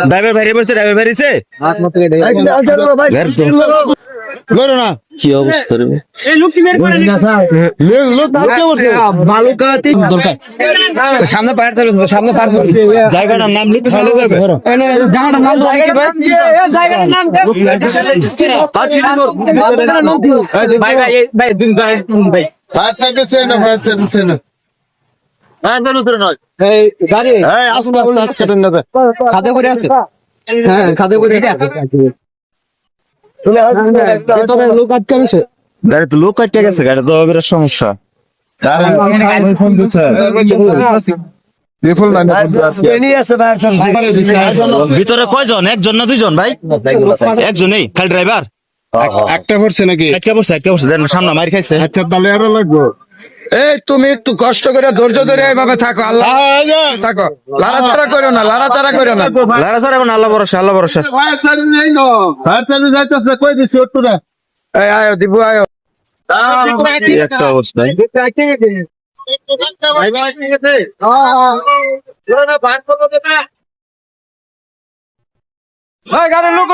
Driver বাইরে বসে driver বাইরেছে গরো না কি অবস্থা রে সামনে পার সামনে পার জায়গাটার নাম লিখতে সামনে যাবে খাদে করে আছে হ্যাঁ খাদে করে লোক আটকে গেছে গাড়ি তো লোক আটকে গেছে গাড়ি তো বিরাট সমস্যা ভিতরে কয়জন একজন না দুইজন ভাই একজনই খালি ড্রাইভার একটা পড়ছে নাকি? একটা বসে দেন সামনে মার খাইছে আচ্ছা তাহলে আরো লাগবো। এই তুমি একটু কষ্ট করে ধৈর্য ধরে এইভাবে থাকো, আল্লাহ থাকো, লাড়াচাড়া করো না, লাড়াচাড়া করো না। লারা এখন আল্লাহ ভরসা আল্লাহ ভরসা এই আয়ো দিবু আয়ো। কি একটা অবস্থা গাড়ি লোক